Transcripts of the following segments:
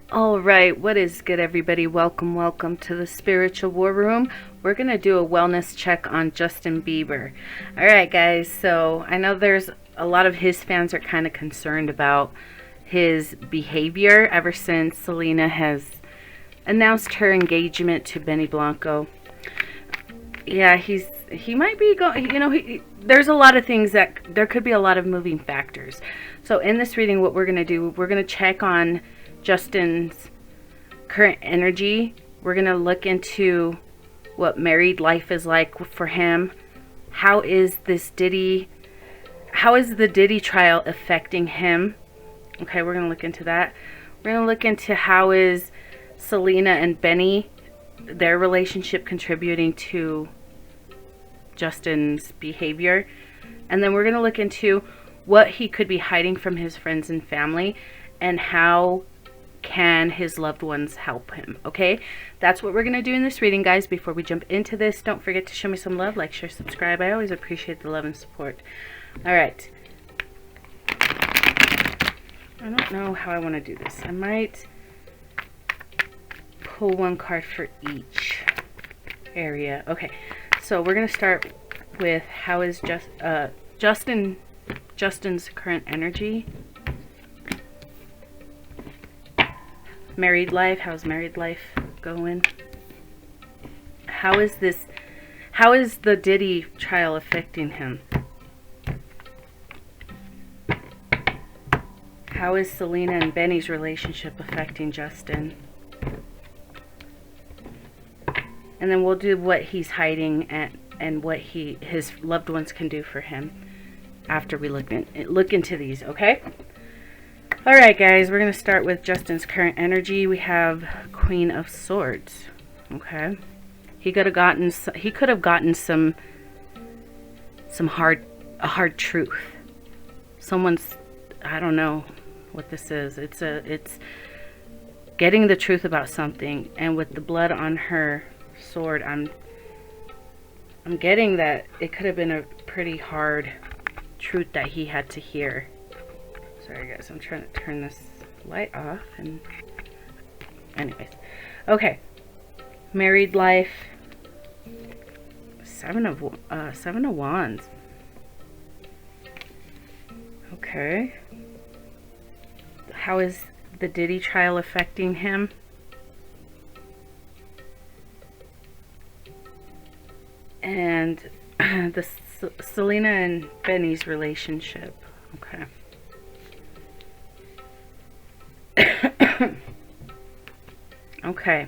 All right, what is good, everybody? Welcome to the Spiritual War Room. We're going to do a wellness check on Justin Bieber. All right, guys, so I know there's a lot of his fans are kind of concerned about his behavior ever since Selena has announced her engagement to Benny Blanco. Yeah, he might be going, there's a lot of things that there could be a lot of moving factors. So in this reading, what we're going to do, we're going to check on Justin's current energy. We're going to look into what married life is like for him. How is the Diddy trial affecting him? Okay, we're going to look into that. We're going to look into how is Selena and Benny, their relationship, contributing to Justin's behavior. And then we're going to look into what he could be hiding from his friends and family, and how can his loved ones help him. Okay, that's what we're going to do in this reading, guys. Before we jump into this, don't forget to show me some love, like, share, subscribe. I always appreciate the love and support. All right, I don't know how I want to do this. I might pull one card for each area. Okay, so we're going to start with how is Justin's current energy. Married life, how's married life going? How is the Diddy trial affecting him? How is Selena and Benny's relationship affecting Justin? And then we'll do what he's hiding and what his loved ones can do for him after we look into these, okay? All right, guys, we're going to start with Justin's current energy. We have Queen of Swords. Okay. He could have gotten some hard truth. I don't know what this is. It's getting the truth about something, and with the blood on her sword, I'm getting that it could have been a pretty hard truth that he had to hear. Sorry, guys, I'm trying to turn this light off. And anyways, okay. Married life. Seven of Wands. Okay. How is the Diddy trial affecting him? And the Selena and Benny's relationship. Okay. Okay.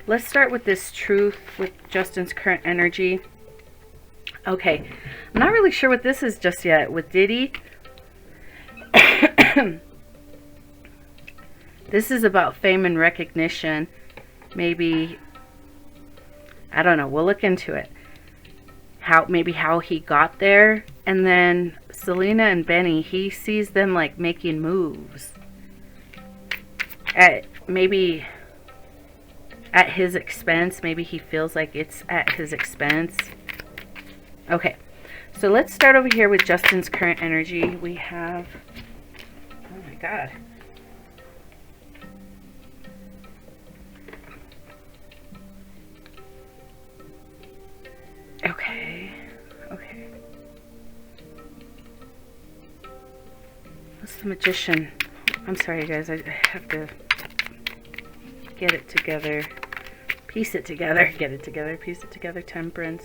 Let's start with this truth with Justin's current energy. Okay. I'm not really sure what this is just yet. With Diddy, this is about fame and recognition. Maybe, I don't know. We'll look into it. Maybe how he got there. And then Selena and Benny, he sees them like making moves. Maybe at his expense. Maybe he feels like it's at his expense. Okay, so let's start over here with Justin's current energy. We have, oh my God. Okay. What's the Magician? I'm sorry, guys. I have to get it together. Piece it together. Get it together. Piece it together. Temperance.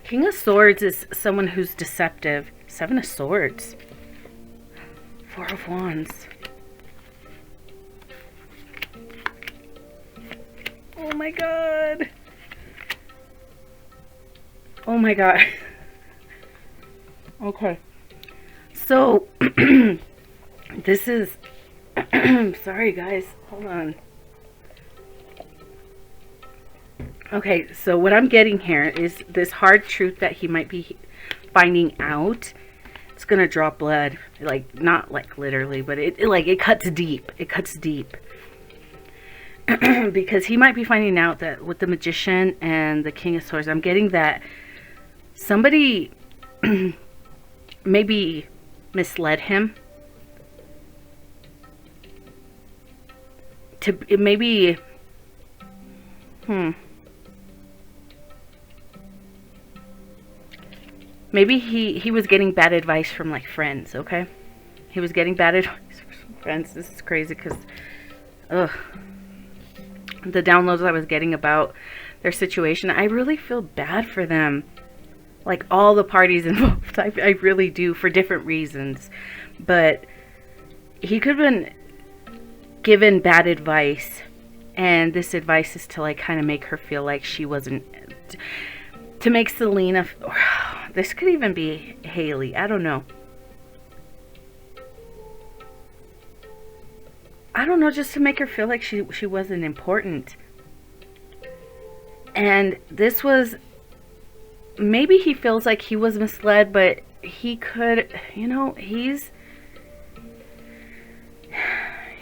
King of Swords is someone who's deceptive. Seven of Swords. Four of Wands. Oh my God. Oh my God. Okay. So, this is... sorry, guys. Hold on. Okay, so what I'm getting here is this hard truth that he might be finding out. It's gonna draw blood. Like, not like literally, but it cuts deep. It cuts deep. Because he might be finding out that with the Magician and the King of Swords, I'm getting that somebody maybe misled him to maybe maybe he was getting bad advice from like friends. Okay, he was getting bad advice from friends. This is crazy because the downloads I was getting about their situation, I really feel bad for them. Like all the parties involved, I really do, for different reasons. But he could have been given bad advice, and this advice is to like kind of make her feel like she wasn't, to make Selena, this could even be Haley, I don't know. I don't know, just to make her feel like she wasn't important. And this was, maybe he feels like he was misled, but he could, you know, he's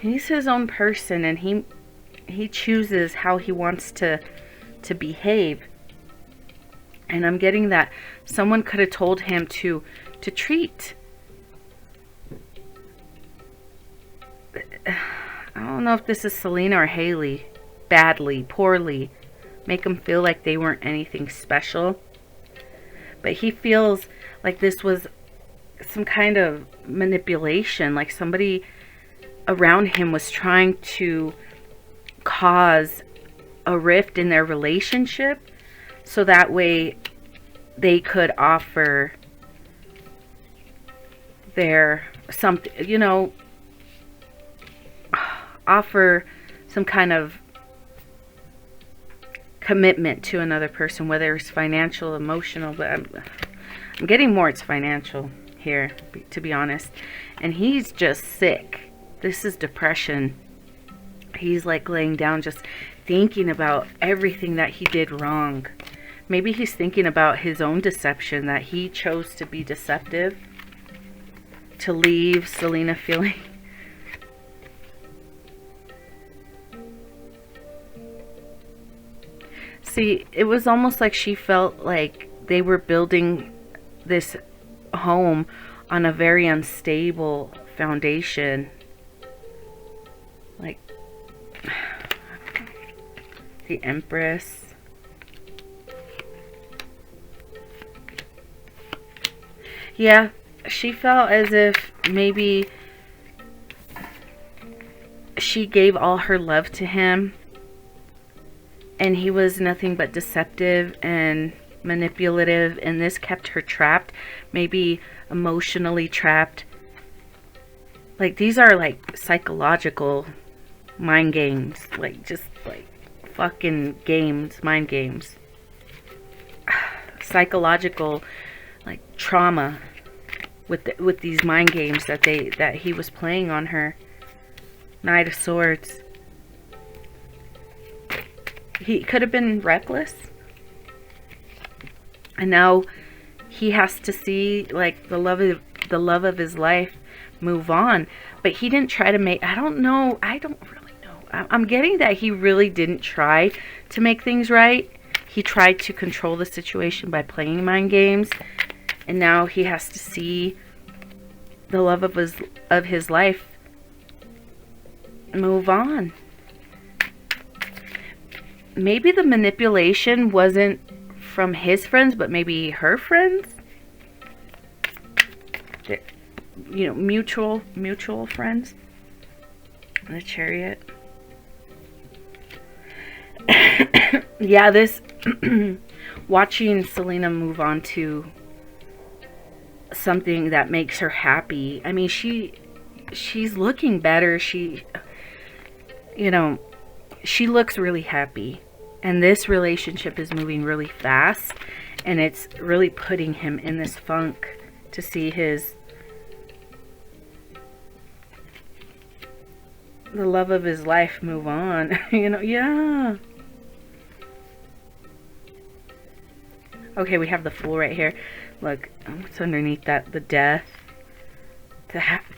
his own person, and he chooses how he wants to behave. And I'm getting that someone could have told him to treat, I don't know if this is Selena or Haley, badly, poorly, make him feel like they weren't anything special. But he feels like this was some kind of manipulation, like somebody around him was trying to cause a rift in their relationship, so that way they could offer their something, you know, offer some kind of commitment to another person, whether it's financial, emotional, but I'm getting more it's financial here, to be honest. And he's just sick. This is depression. He's like laying down, just thinking about everything that he did wrong. Maybe he's thinking about his own deception, that he chose to be deceptive, to leave Selena feeling. See, it was almost like she felt like they were building this home on a very unstable foundation. Like the Empress. Yeah, she felt as if maybe she gave all her love to him, and he was nothing but deceptive and manipulative, and this kept her trapped, maybe emotionally trapped. Like, these are like psychological mind games, like just like fucking games, mind games. Psychological like trauma with these mind games that he was playing on her. Knight of Swords. He could have been reckless, and now he has to see like the love of his life move on. But he didn't try to make, I don't really know. I'm getting that he really didn't try to make things right. He tried to control the situation by playing mind games, and now he has to see the love of his life move on. Maybe the manipulation wasn't from his friends, but maybe her friends. You know, mutual friends. The Chariot. Yeah, this watching Selena move on to something that makes her happy. I mean, she's looking better. You know, she looks really happy, and this relationship is moving really fast, and it's really putting him in this funk to see the love of his life move on. You know, yeah. Okay, we have the Fool right here. Look, what's underneath that? The Death,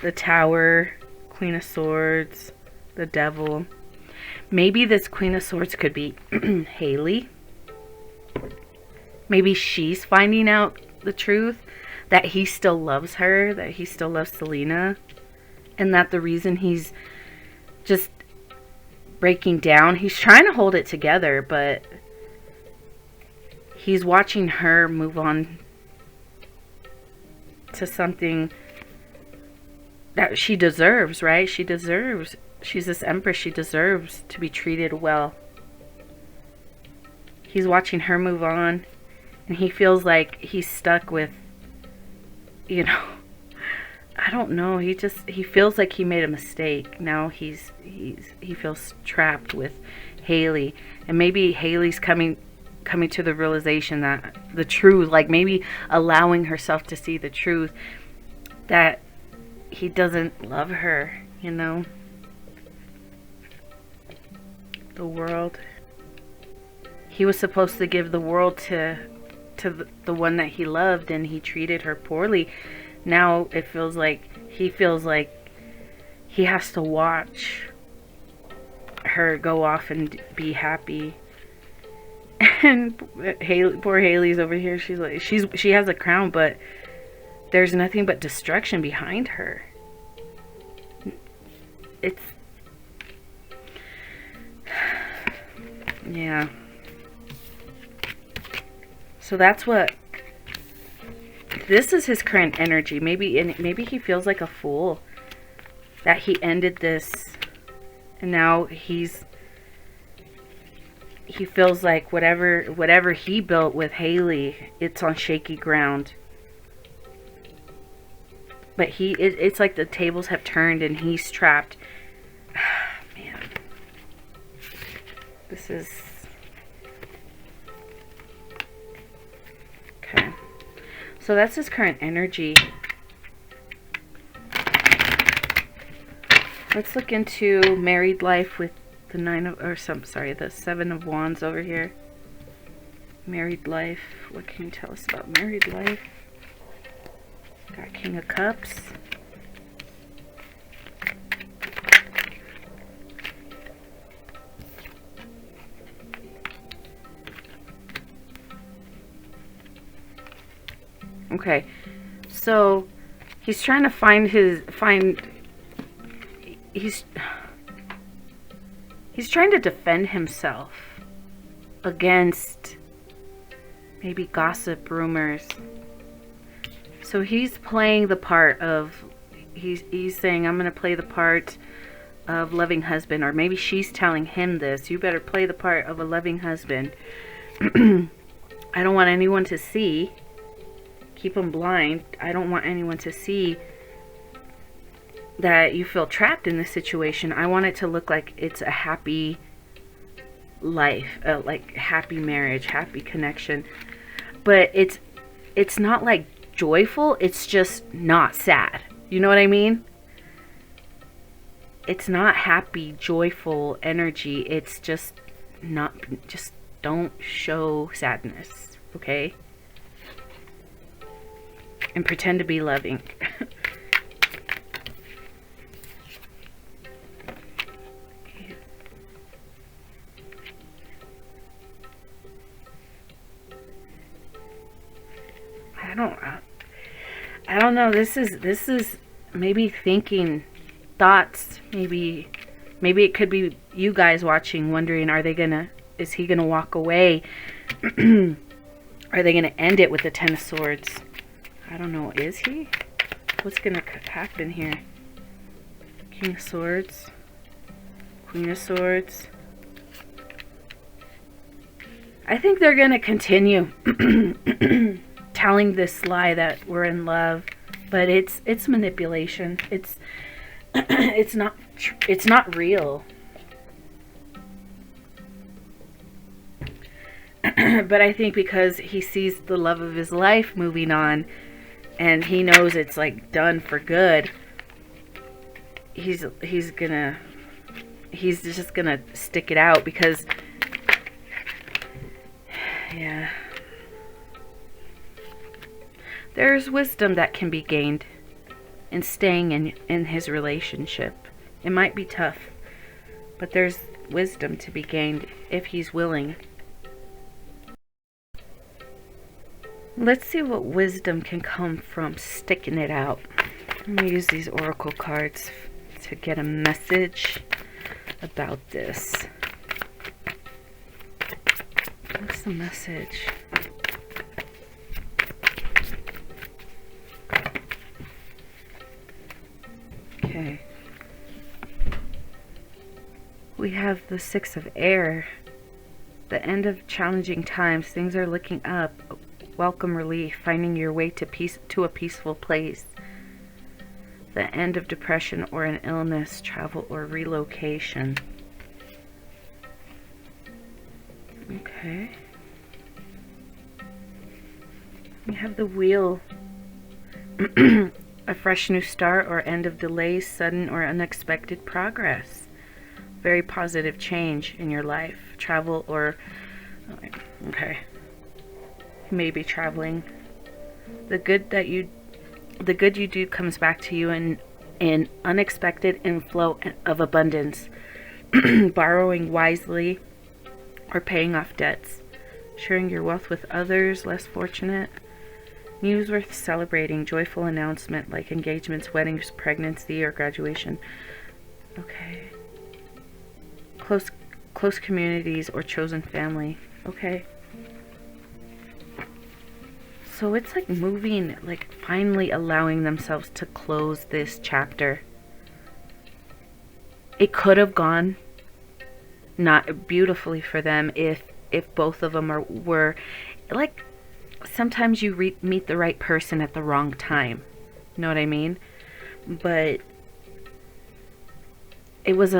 the Tower, Queen of Swords, the Devil. Maybe this Queen of Swords could be Haley. Maybe she's finding out the truth, that he still loves her, that he still loves Selena, and that the reason he's just breaking down, he's trying to hold it together, but he's watching her move on to something that she deserves, right? She deserves. She's this empress. She deserves to be treated well. He's watching her move on, and he feels like he's stuck with, you know, I don't know. He feels like he made a mistake. Now he feels trapped with Haley, and maybe Haley's coming to the realization that the truth, like maybe allowing herself to see the truth, that he doesn't love her, you know. The world. He was supposed to give the world to the one that he loved, and he treated her poorly. Now it feels like he has to watch her go off and be happy. And poor Haley's over here. She's like, she has a crown, but there's nothing but destruction behind her. It's, yeah. So that's what, this is his current energy. Maybe he feels like a fool that he ended this, and now he feels like whatever he built with Haley, it's on shaky ground. But it's like the tables have turned and he's trapped. Man. This is... Okay. So that's his current energy. Let's look into married life with the the Seven of Wands over here. Married life. What can you tell us about married life? Got King of Cups. Okay, so he's trying to he's trying to defend himself against maybe gossip, rumors. So he's playing the part of, he's saying, I'm going to play the part of loving husband. Or maybe she's telling him this. You better play the part of a loving husband. I don't want anyone to see. Keep them blind. I don't want anyone to see that you feel trapped in this situation. I want it to look like it's a happy life. Like happy marriage, happy connection. But it's not like joyful, it's just not sad. You know what I mean? It's not happy, joyful energy. It's just don't show sadness, okay? And pretend to be loving. I don't know. This is maybe thinking thoughts. Maybe it could be you guys watching, wondering, is he gonna walk away? Are they gonna end it with the Ten of Swords? I don't know. Is he? What's gonna happen here? King of Swords, Queen of Swords. I think they're gonna continue telling this lie that we're in love, but it's manipulation. It's not real. But I think because he sees the love of his life moving on, and he knows it's like done for good, he's just gonna stick it out, because yeah, there's wisdom that can be gained in staying in his relationship. It might be tough, but there's wisdom to be gained if he's willing. Let's see what wisdom can come from sticking it out. I'm going to use these oracle cards to get a message about this. What's the message? Okay. We have the Six of Air. The end of challenging times. Things are looking up. Welcome relief. Finding your way to a peaceful place. The end of depression or an illness, travel or relocation. Okay. We have the Wheel. A fresh new start or end of delays, sudden or unexpected progress. Very positive change in your life. Travel or... Okay. Maybe traveling. The good you do comes back to you in unexpected inflow of abundance. Borrowing wisely or paying off debts. Sharing your wealth with others less fortunate. News worth celebrating. Joyful announcement like engagements, weddings, pregnancy, or graduation. Okay. Close communities or chosen family. Okay. So it's like moving, like finally allowing themselves to close this chapter. It could have gone not beautifully for them if both of them were like, sometimes you meet the right person at the wrong time. You know what I mean? But it was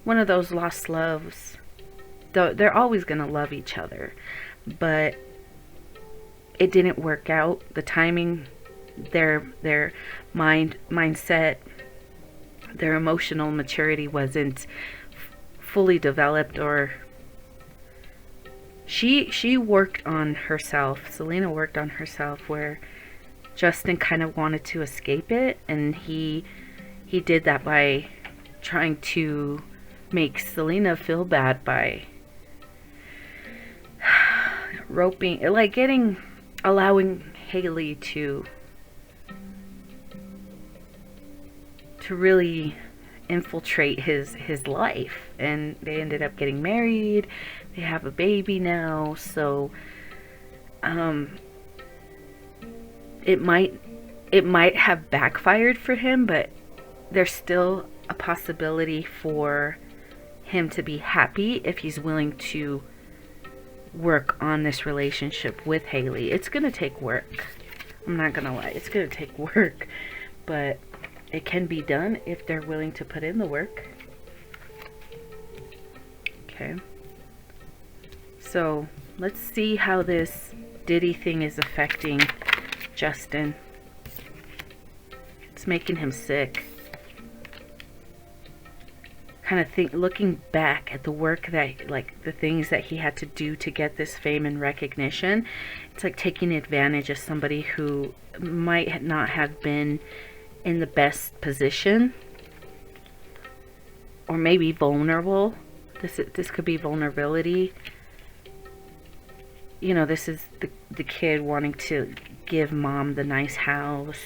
one of those lost loves. They're always going to love each other. But it didn't work out. The timing, their mindset, their emotional maturity wasn't fully developed, or she worked on herself. Selena worked on herself, where Justin kind of wanted to escape it, and he did that by trying to make Selena feel bad by allowing Haley to really infiltrate his life, and they ended up getting married. They have a baby now, so it might have backfired for him, but there's still a possibility for him to be happy if he's willing to work on this relationship with Haley. It's gonna take work. I'm not gonna lie, it's gonna take work, but it can be done if they're willing to put in the work. Okay. So let's see how this Diddy thing is affecting Justin. It's making him sick. Kind of looking back at the work that, like, the things that he had to do to get this fame and recognition. It's like taking advantage of somebody who might not have been in the best position, or maybe vulnerable. This could be vulnerability. You know, this is the kid wanting to give mom the nice house.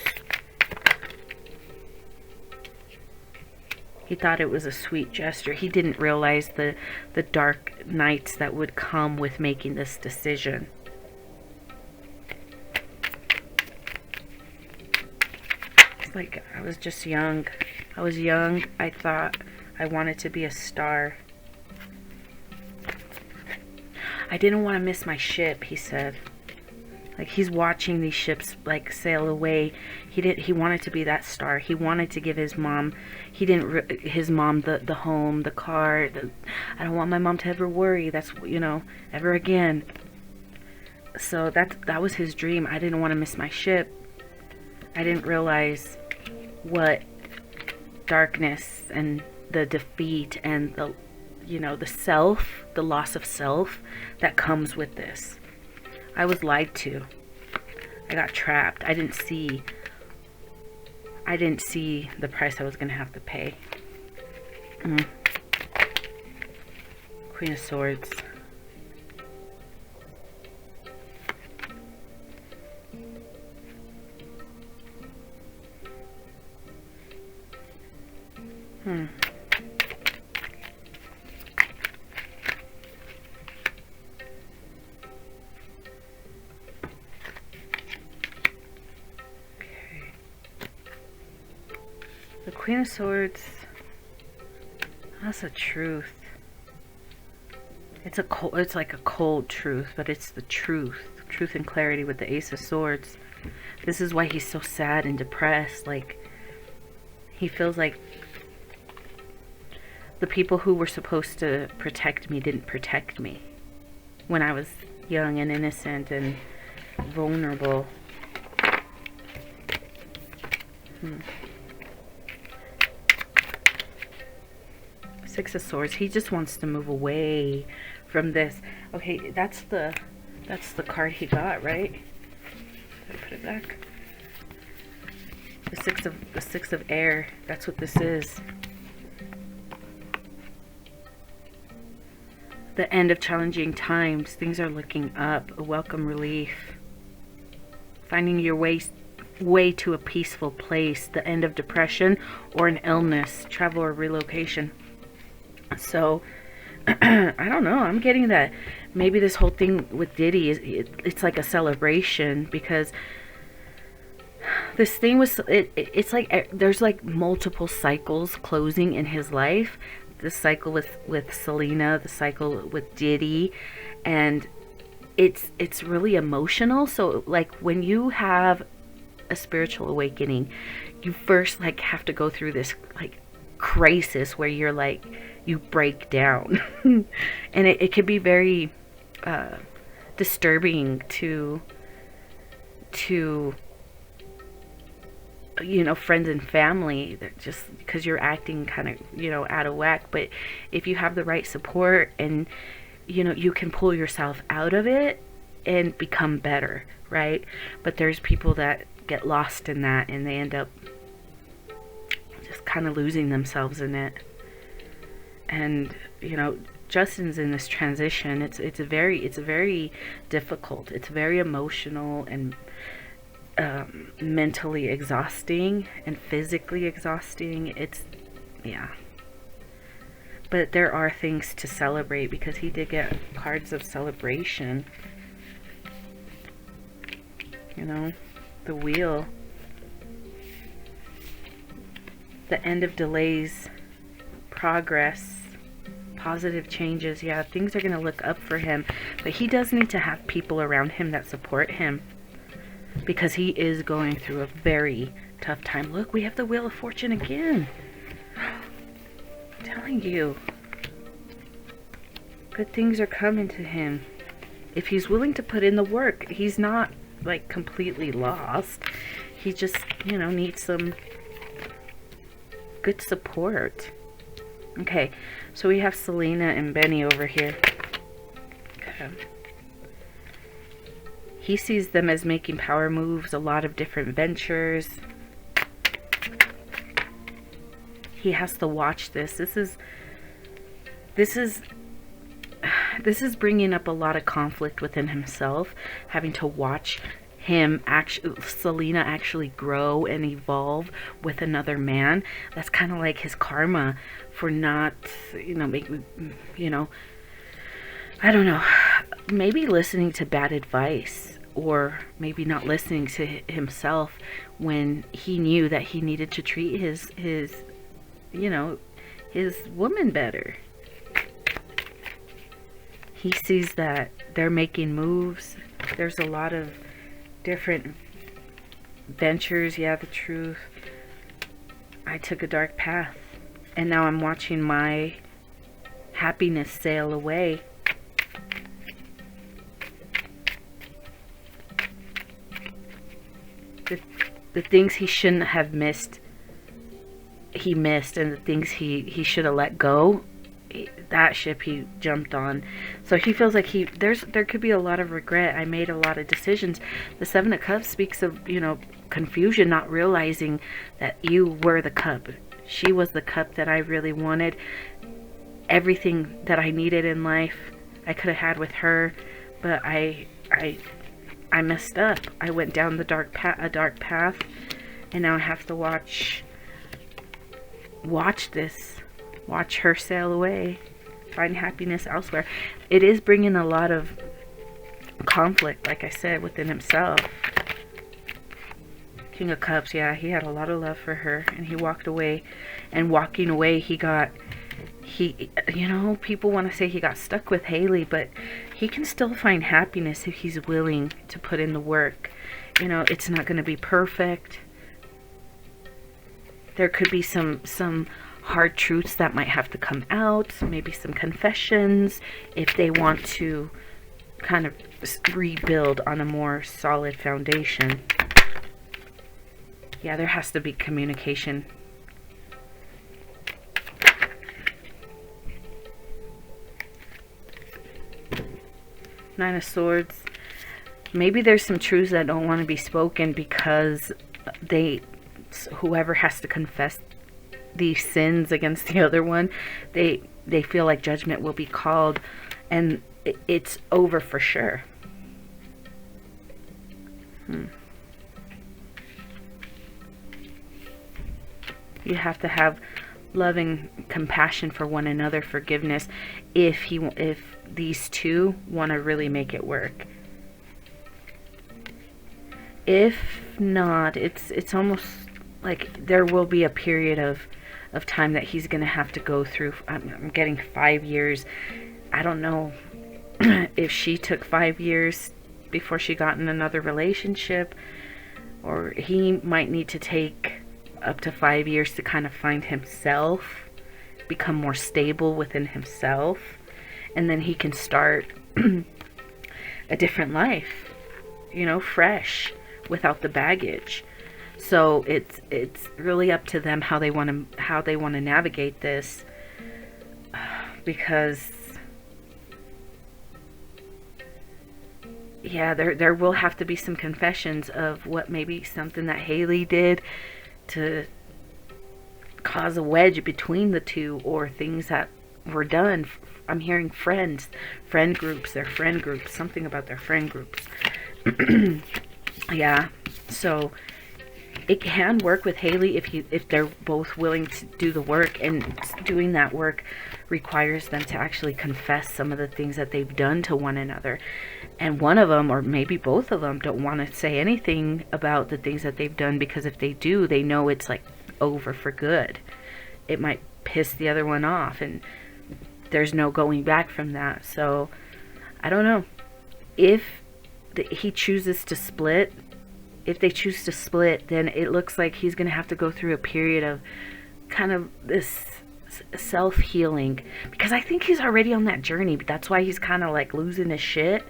He thought it was a sweet gesture. He didn't realize the dark nights that would come with making this decision. It's like, I was just young. I was young. I thought I wanted to be a star. I didn't want to miss my ship, he said. Like, he's watching these ships like sail away. He wanted to be that star. He wanted to give his mom, his mom the home, the car. I don't want my mom to ever worry. That's, you know, ever again. So that was his dream. I didn't want to miss my ship. I didn't realize what darkness and the defeat and the, you know, the loss of self that comes with this. I was lied to. I got trapped. I didn't see the price I was going to have to pay. Queen of Swords. The Queen of Swords, that's a truth. It's like a cold truth, but it's the truth. Truth and clarity with the Ace of Swords. This is why he's so sad and depressed. Like, he feels like the people who were supposed to protect me didn't protect me when I was young and innocent and vulnerable. Six of Swords. He just wants to move away from this. Okay, that's the card he got, right? Did I put it back? The six of air. That's what this is. The end of challenging times. Things are looking up. A welcome relief. Finding your way to a peaceful place. The end of depression or an illness. Travel or relocation. So, I don't know. I'm getting that maybe this whole thing with Diddy is it's like a celebration, because this thing was it's like there's like multiple cycles closing in his life. The cycle with Selena, the cycle with Diddy, and it's really emotional. So like when you have a spiritual awakening, you first like have to go through this like crisis where you're like, you break down. And it could be very disturbing to you know, friends and family, that just because you're acting kind of, you know, out of whack. But if you have the right support and, you know, you can pull yourself out of it and become better, right? But there's people that get lost in that and they end up just kind of losing themselves in it. And, you know, Justin's in this transition. It's very difficult. It's very emotional and mentally exhausting and physically exhausting. Yeah. But there are things to celebrate, because he did get cards of celebration. You know, the wheel. The end of delays. Progress. Positive changes. Yeah, things are going to look up for him. But he does need to have people around him that support him, because he is going through a very tough time. Look, we have the Wheel of Fortune again. I'm telling you. Good things are coming to him. If he's willing to put in the work, he's not like completely lost. He just, you know, needs some good support. Okay, so we have Selena and Benny over here. Okay. He sees them as making power moves, a lot of different ventures. He has to watch this. This is bringing up a lot of conflict within himself, having to watch Selena actually grow and evolve with another man. That's kind of like his karma for not, you know, I don't know, maybe listening to bad advice, or maybe not listening to himself when he knew that he needed to treat his you know, his woman better. He sees that they're making moves. There's a lot of different ventures. Yeah, the truth. I took a dark path, and now I'm watching my happiness sail away. The things he shouldn't have missed, he missed, and the things he should have let go, that ship he jumped on. So he feels like there could be a lot of regret. I made a lot of decisions. The Seven of Cups speaks of, you know, confusion, not realizing that you were the cup. She was the cup that I really wanted. everything that I needed in life I could have had with her, but I messed up. I went down a dark path, and now I have to watch her sail away, find happiness elsewhere. It is bringing a lot of conflict, like I said, within himself. King of Cups, yeah, he had a lot of love for her, and he walked away. And walking away, you know, people want to say he got stuck with Haley, but he can still find happiness if he's willing to put in the work. You know, it's not going to be perfect. There could be some hard truths that might have to come out, maybe some confessions, if they want to kind of rebuild on a more solid foundation. Yeah, there has to be communication. Nine of Swords. Maybe there's some truths that don't want to be spoken because whoever has to confess these sins against the other one, they feel like judgment will be called, and it's over for sure. You have to have loving compassion for one another, forgiveness, if these two want to really make it work. If not, it's almost like there will be a period of time that he's going to have to go through. I'm getting 5 years. I don't know if she took 5 years before she got in another relationship, or he might need to take up to 5 years to kind of find himself, become more stable within himself, and then he can start a different life, you know, fresh, without the baggage. So it's really up to them how they want to navigate this, because yeah, there will have to be some confessions of what maybe something that Haley did to cause a wedge between the two, or things that were done. I'm hearing friend groups, their friend groups, something about their friend groups. Yeah, so it can work with Haley if they're both willing to do the work, and doing that work requires them to actually confess some of the things that they've done to one another. And one of them, or maybe both of them, don't want to say anything about the things that they've done, because if they do, they know it's like over for good. It might piss the other one off, and there's no going back from that. So I don't know if he chooses to split. If they choose to split, then it looks like he's going to have to go through a period of kind of this self-healing, because I think he's already on that journey. But that's why he's kind of like losing his shit,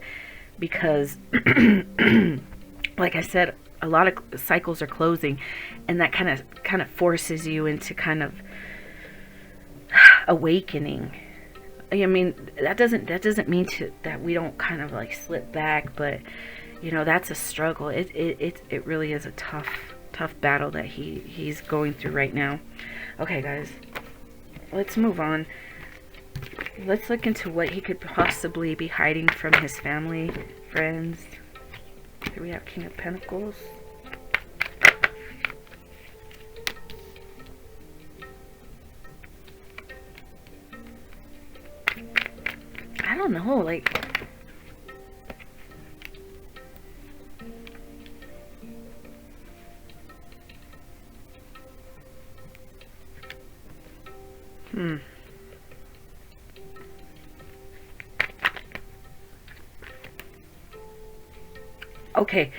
because like I said, a lot of cycles are closing, and that kind of forces you into kind of awakening. I mean, that doesn't mean that we don't kind of like slip back, but you know, that's a struggle. It really is a tough battle that he's going through right now. Okay, guys, let's move on. Let's look into what he could possibly be hiding from his family, friends. Here we have King of Pentacles. I don't know, like, okay,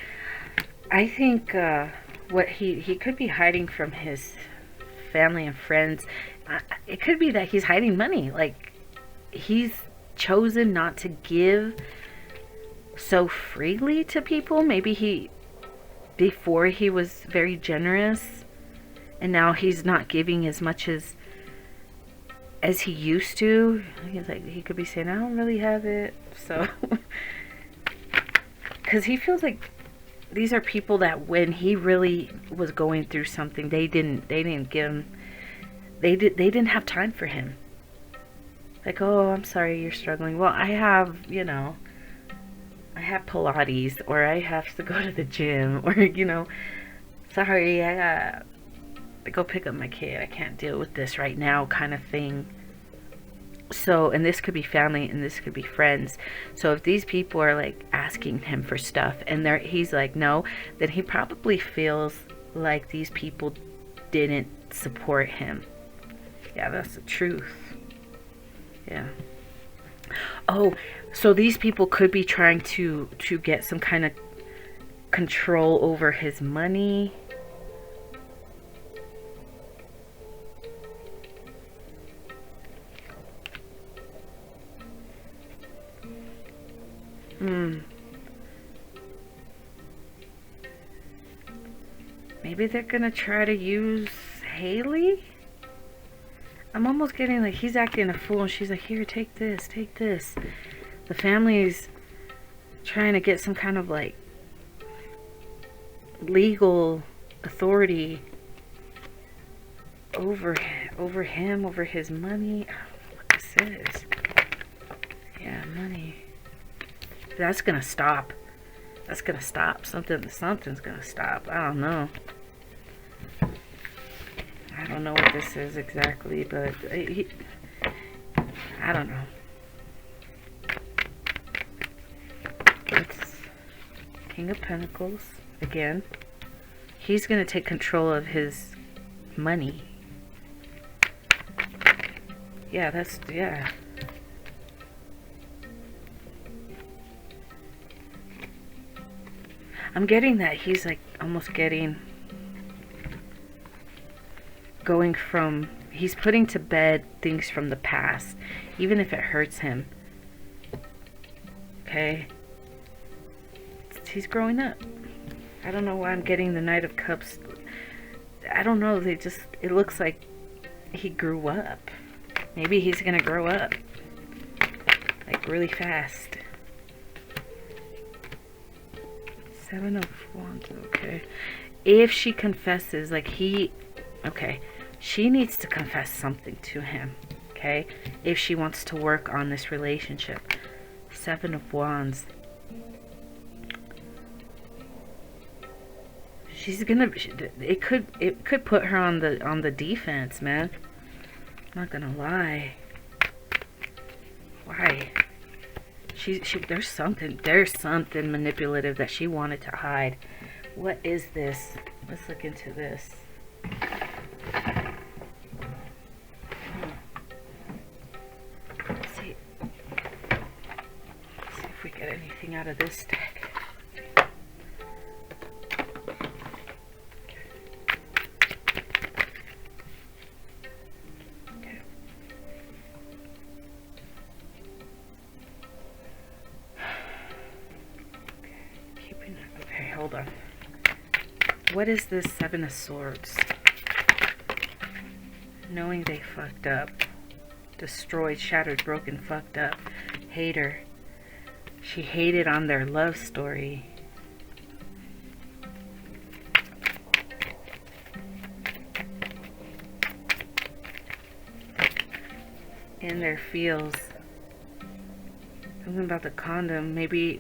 I think what he could be hiding from his family and friends, it could be that he's hiding money. Like, he's chosen not to give so freely to people. Maybe before he was very generous, and now he's not giving as much as he used to. He's like, he could be saying, I don't really have it. So because he feels like these are people that when he really was going through something, they didn't give him, they didn't have time for him. Like, oh, I'm sorry you're struggling. Well, I have, I have Pilates, or I have to go to the gym, or, sorry, I got to go pick up my kid. I can't deal with this right now, kind of thing. So, and this could be family, and this could be friends. So if these people are like asking him for stuff, and he's like no, then he probably feels like these people didn't support him. Yeah, that's the truth. Yeah. Oh, so these people could be trying to get some kind of control over his money. Maybe they're gonna try to use Haley? I'm almost getting like he's acting a fool and she's like, here, take this, take this. The family's trying to get some kind of like legal authority over him, over his money. Oh, what this is. Yeah, money. That's gonna stop. That's gonna stop. Something's gonna stop. I don't know. I don't know what this is exactly, but I don't know. It's King of Pentacles again. He's gonna take control of his money. Yeah, yeah. I'm getting that he's like almost going from, he's putting to bed things from the past, even if it hurts him. Okay? He's growing up. I don't know why I'm getting the Knight of Cups. I don't know, it looks like he grew up. Maybe he's gonna grow up. Like really fast. Seven of Wands, okay. If she confesses, like okay, she needs to confess something to him, okay? If she wants to work on this relationship. Seven of Wands. She's gonna, it could put her on the defense, man. I'm not gonna lie. Why? There's something manipulative that she wanted to hide. What is this? Let's look into this. Let's see if we get anything out of this deck. Hold on. What is this Seven of Swords? Knowing they fucked up. Destroyed, shattered, broken, fucked up. Hater. She hated on their love story. In their feels. Something about the condom. Maybe...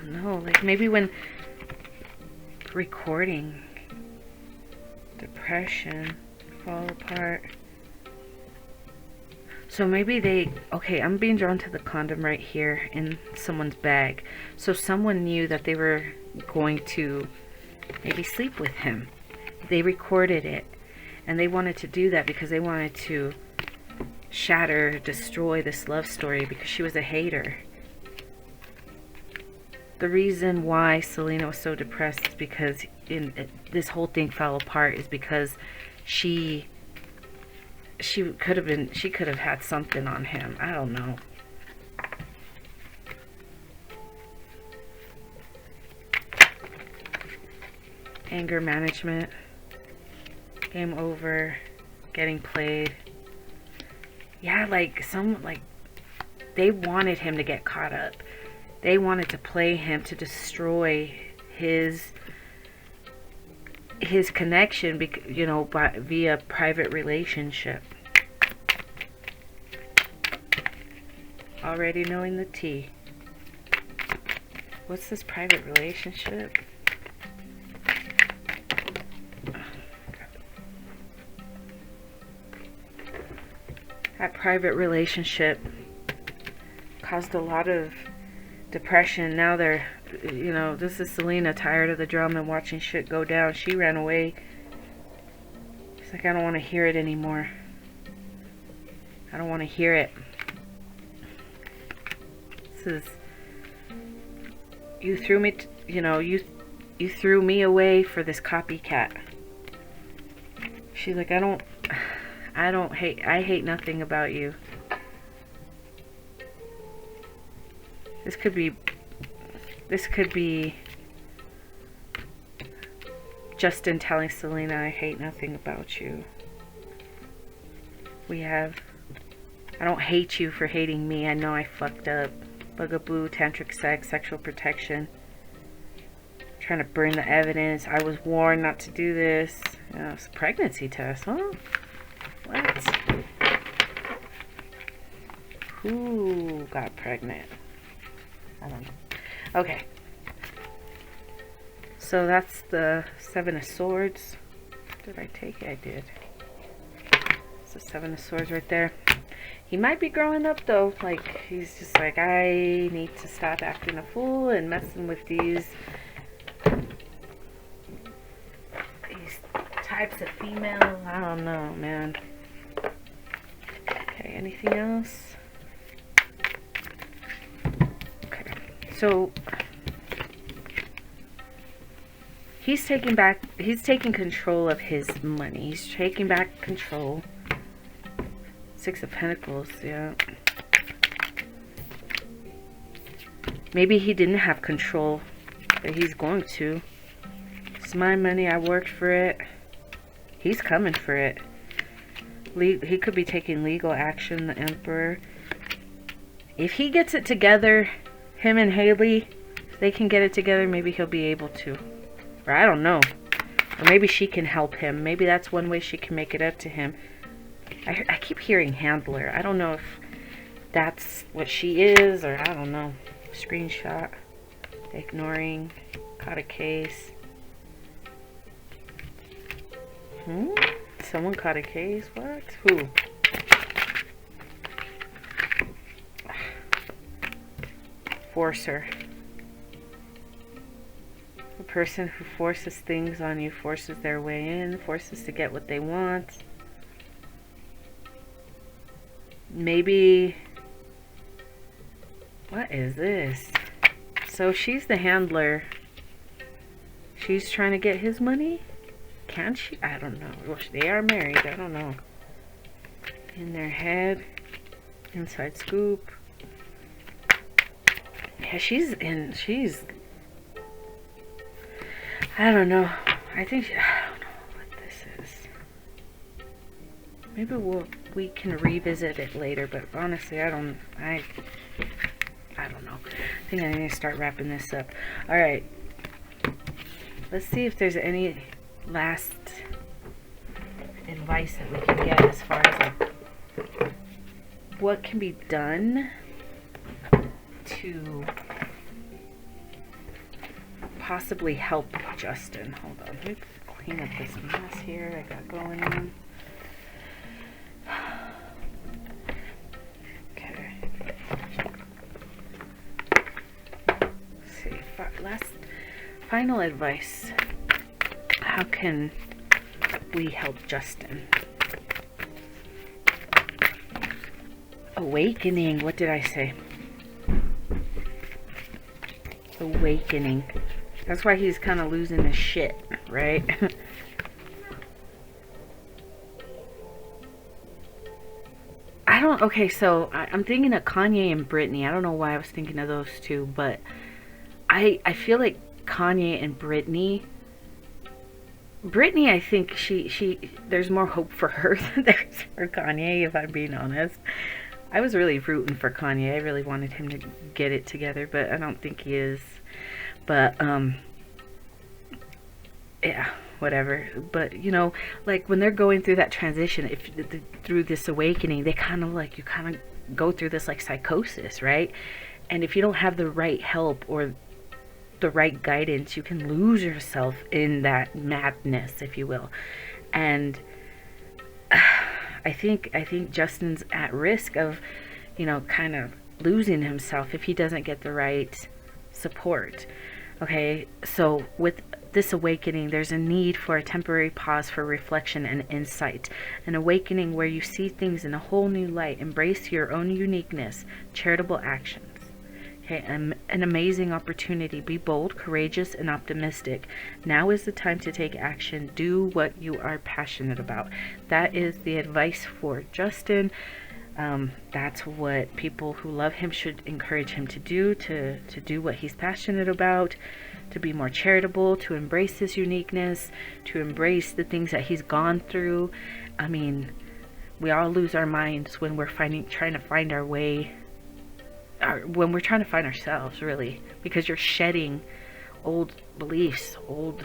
No, like maybe when recording, depression, fall apart. So maybe okay, I'm being drawn to the condom right here in someone's bag. So someone knew that they were going to maybe sleep with him. They recorded it, and they wanted to do that because they wanted to shatter, destroy this love story because she was a hater. The reason why Selena was so depressed is because this whole thing fell apart is because she could have had something on him. I don't know. Anger management. Game over. Getting played. Yeah, like they wanted him to get caught up. They wanted to play him to destroy his his connection, you know, via private relationship. Already knowing the tea. What's this private relationship? That private relationship caused a lot of depression. Now they're, you know, this is Selena, tired of the drama and watching shit go down. She ran away. She's like, I don't want to hear it anymore. I don't want to hear it. This is, you threw me, you know, you threw me away for this copycat. She's like, I hate nothing about you. This could be Justin telling Selena, I hate nothing about you. I don't hate you for hating me. I know I fucked up. Bugaboo, tantric sex, sexual protection. Trying to burn the evidence. I was warned not to do this. It's a pregnancy test, huh? What? Who got pregnant? I don't know. Okay. So that's the Seven of Swords. Did I take it? I did. It's the Seven of Swords right there. He might be growing up though. Like, he's just like, I need to stop acting a fool and messing with these types of female. I don't know, man. Okay, anything else? Okay, so he's taking control of his money. He's taking back control. Six of Pentacles, yeah. Maybe he didn't have control, but he's going to. It's my money, I worked for it. He's coming for it. He could be taking legal action, the Emperor. If he gets it together, him and Haley, if they can get it together, maybe he'll be able to. Or I don't know. Or maybe she can help him. Maybe that's one way she can make it up to him. I keep hearing handler. I don't know if that's what she is, or I don't know. Screenshot. Ignoring. Caught a case. Someone caught a case? What? Who? Forcer. The person who forces things on you, forces their way in, forces to get what they want. Maybe, what is this? So she's the handler. She's trying to get his money? Can she? I don't know. Well, they are married. I don't know. In their head. Inside scoop. Yeah, she's I don't know. I don't know what this is. Maybe we can revisit it later, but honestly, I don't know. I think I need to start wrapping this up. Alright. Let's see if there's any last advice that we can get as far as like what can be done to possibly help Justin. Hold on. Let me clean up this mess here I got going on. Okay. Let's see. Final advice. How can we help Justin? Awakening. What did I say? Awakening. That's why he's kind of losing his shit, right? Okay, so I'm thinking of Kanye and Britney. I don't know why I was thinking of those two, but I feel like Kanye and Britney, I think there's more hope for her than there's for Kanye, if I'm being honest. I was really rooting for Kanye. I really wanted him to get it together, but I don't think he is. But, yeah, whatever. But you know, like when they're going through that transition, if through this awakening, they kind of like, you kind of go through this like psychosis, right? And if you don't have the right help or the right guidance, you can lose yourself in that madness, if you will. And I think Justin's at risk of, you know, kind of losing himself if he doesn't get the right support. Okay, so with this awakening, there's a need for a temporary pause for reflection and insight. An awakening where you see things in a whole new light, embrace your own uniqueness, charitable actions. Okay, an amazing opportunity. Be bold, courageous, and optimistic. Now is the time to take action. Do what you are passionate about. That is the advice for Justin. That's what people who love him should encourage him to do what he's passionate about, to be more charitable, to embrace his uniqueness, to embrace the things that he's gone through. I mean, we all lose our minds when we're trying to find our way, when we're trying to find ourselves, really, because you're shedding old beliefs, old,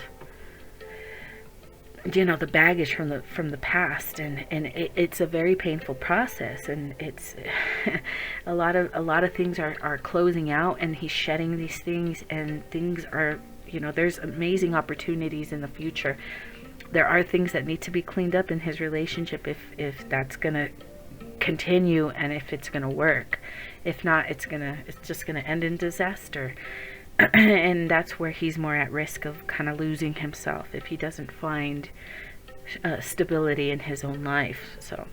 you know, the baggage from the past, and it's a very painful process, and it's a lot of things are closing out, and he's shedding these things, and things are, you know, there's amazing opportunities in the future. There are things that need to be cleaned up in his relationship if that's gonna continue and if it's gonna work. If not, it's just gonna end in disaster. And that's where he's more at risk of kind of losing himself if he doesn't find stability in his own life. So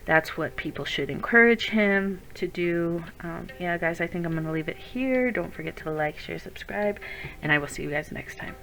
that's what people should encourage him to do. Yeah, guys, I think I'm going to leave it here. Don't forget to like, share, subscribe, and I will see you guys next time.